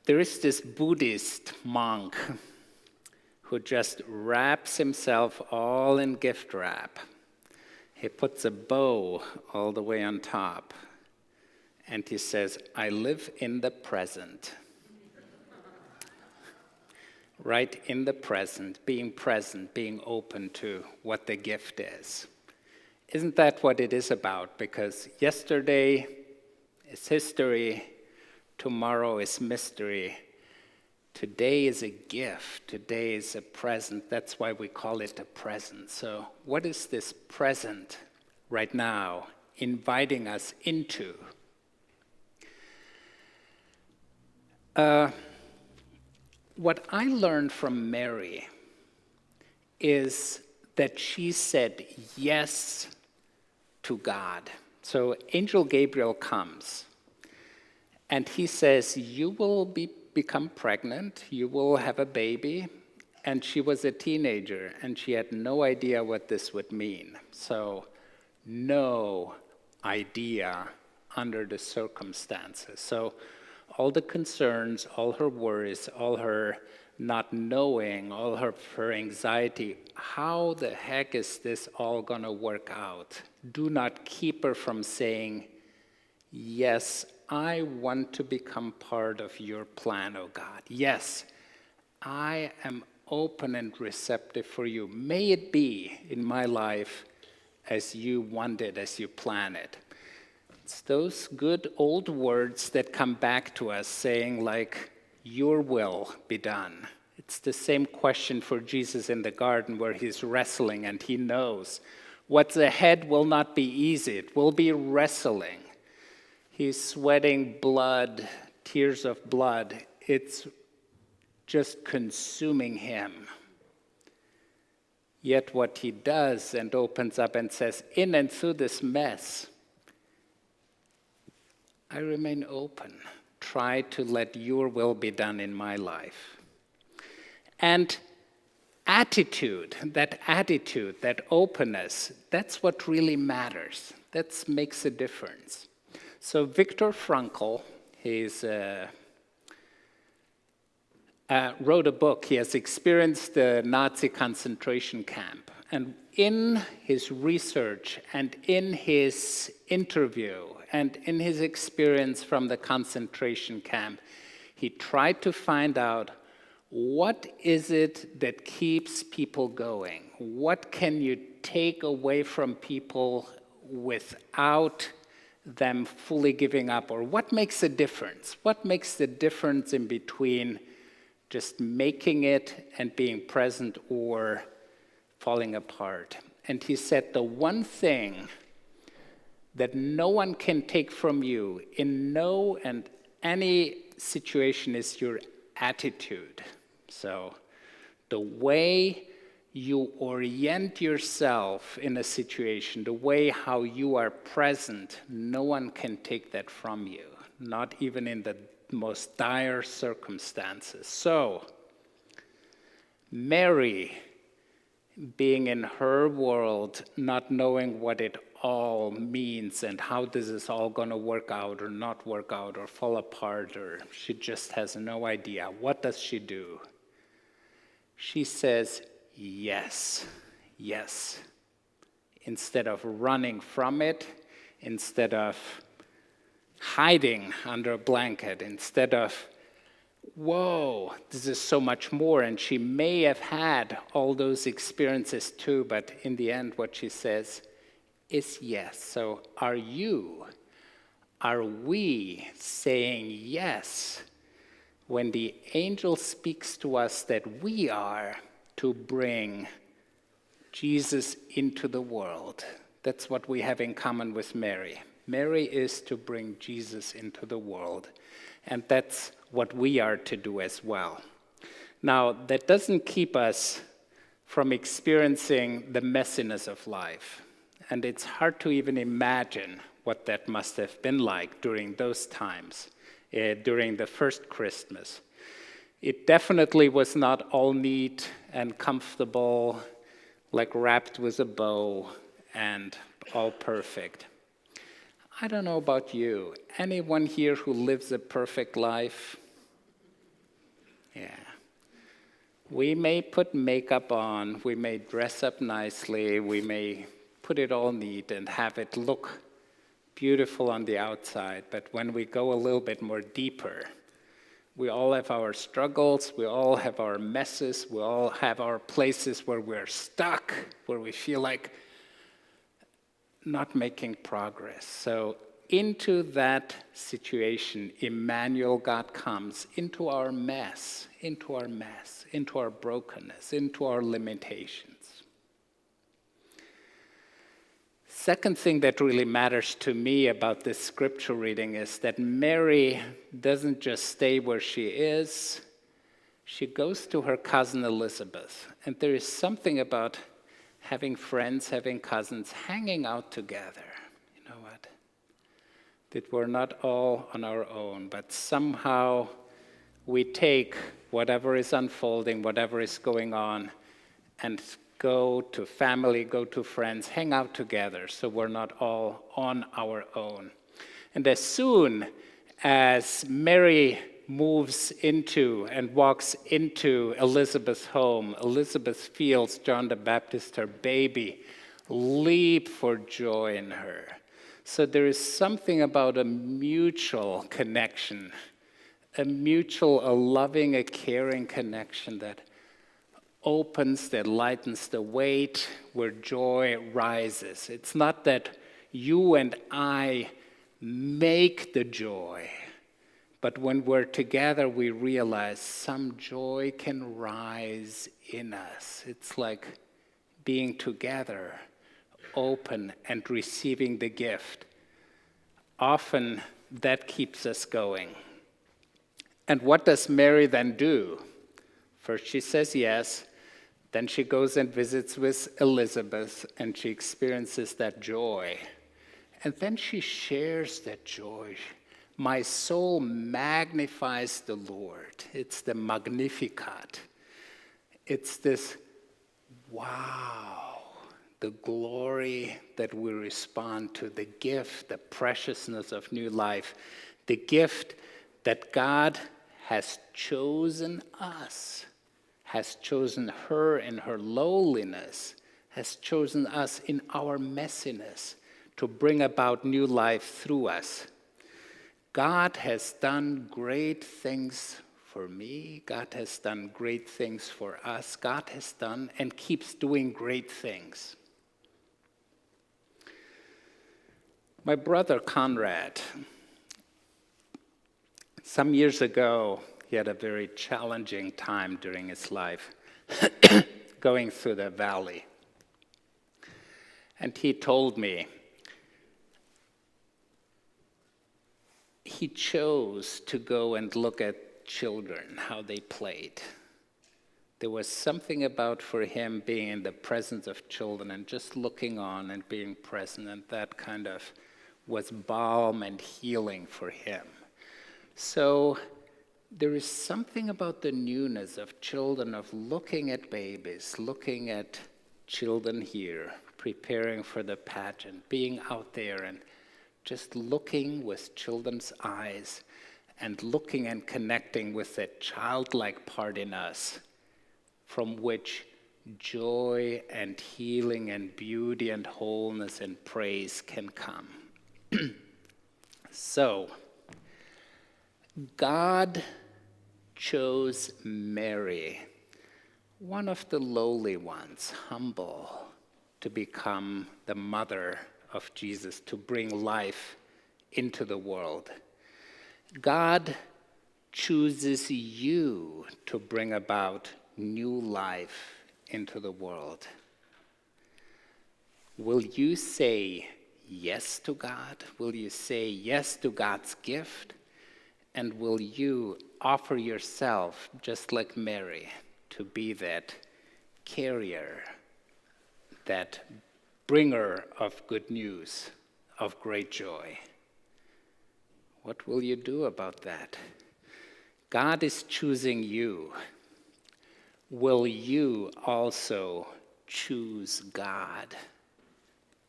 There is this Buddhist monk who just wraps himself all in gift wrap. He puts a bow all the way on top, and he says, "I live in the present." Right in the present, being open to what the gift is. Isn't that what it is about? Because yesterday is history, tomorrow is mystery. Today is a gift, today is a present. That's why we call it a present. So what is this present right now inviting us into? What I learned from Mary is that she said yes to God. So Angel Gabriel comes and he says, "You will become pregnant, you will have a baby." And she was a teenager and she had no idea what this would mean. So no idea under the circumstances. So all the concerns, all her worries, all her not knowing, all her anxiety, how the heck is this all going to work out? Do not keep her from saying, "Yes, I want to become part of your plan, oh God. Yes, I am open and receptive for you. May it be in my life as you want it, as you plan it." It's those good old words that come back to us saying like, "Your will be done." It's the same question for Jesus in the garden where he's wrestling and he knows what's ahead will not be easy. It will be wrestling. He's sweating blood, tears of blood. It's just consuming him. Yet what he does and opens up and says, in and through this mess, I remain open. Try to let your will be done in my life. And attitude, that openness, that's what really matters. That makes a difference. So Viktor Frankl, wrote a book. He has experienced the Nazi concentration camp. And in his research and in his interview and in his experience from the concentration camp, he tried to find out what is it that keeps people going? What can you take away from people without them fully giving up? Or what makes a difference? What makes the difference in between just making it and being present or falling apart? And he said the one thing that no one can take from you in no and any situation is your attitude. So the way you orient yourself in a situation, the way how you are present, no one can take that from you, not even in the most dire circumstances. So Mary, being in her world, not knowing what it all means and how this is all going to work out or not work out or fall apart, or she just has no idea. What does she do? She says, yes, yes. Instead of running from it, instead of hiding under a blanket, instead of, whoa, this is so much more. And she may have had all those experiences too, but in the end, what she says is yes. So are we saying yes when the angel speaks to us that we are to bring Jesus into the world? That's what we have in common with Mary. Mary is to bring Jesus into the world, and that's what we are to do as well. Now, that doesn't keep us from experiencing the messiness of life, and it's hard to even imagine what that must have been like during those times, during the first Christmas. It definitely was not all neat and comfortable, like wrapped with a bow and all perfect. I don't know about you. Anyone here who lives a perfect life? We may put makeup on, we may dress up nicely, we may put it all neat and have it look beautiful on the outside, but when we go a little bit more deeper, we all have our struggles, we all have our messes, we all have our places where we're stuck, where we feel like not making progress. So into that situation, Emmanuel, God comes into our mess, into our brokenness, into our limitations. Second thing that really matters to me about this scripture reading is that Mary doesn't just stay where she is, she goes to her cousin Elizabeth. And there is something about having friends, having cousins, hanging out together. You know what? That we're not all on our own, but somehow we take whatever is unfolding, whatever is going on, and go to family, go to friends, hang out together so we're not all on our own. And as soon as Mary moves into and walks into Elizabeth's home, Elizabeth feels John the Baptist, her baby, leap for joy in her. So there is something about a mutual connection, a loving, a caring connection that opens, that lightens the weight, where joy rises. It's not that you and I make the joy, but when we're together, we realize some joy can rise in us. It's like being together, open and receiving the gift. Often that keeps us going. And what does Mary then do? First she says yes, then she goes and visits with Elizabeth and she experiences that joy. And then she shares that joy. My soul magnifies the Lord. It's the Magnificat. It's this, wow, the glory that we respond to, the gift, the preciousness of new life, the gift that God has chosen us, has chosen her in her lowliness, has chosen us in our messiness to bring about new life through us. God has done great things for me. God has done great things for us. God has done and keeps doing great things. My brother Conrad, some years ago, he had a very challenging time during his life, going through the valley. And he told me he chose to go and look at children, how they played. There was something about for him being in the presence of children and just looking on and being present, and that kind of was balm and healing for him. So there is something about the newness of children, of looking at babies, looking at children here, preparing for the pageant, being out there and just looking with children's eyes and looking and connecting with that childlike part in us from which joy and healing and beauty and wholeness and praise can come. So, God chose Mary, one of the lowly ones, humble, to become the mother of Jesus, to bring life into the world. God chooses you to bring about new life into the world. Will you say yes to God? Will you say yes to God's gift? And will you offer yourself, just like Mary, to be that carrier, that bringer of good news, of great joy? What will you do about that? God is choosing you. Will you also choose God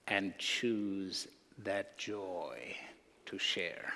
and choose that joy to share?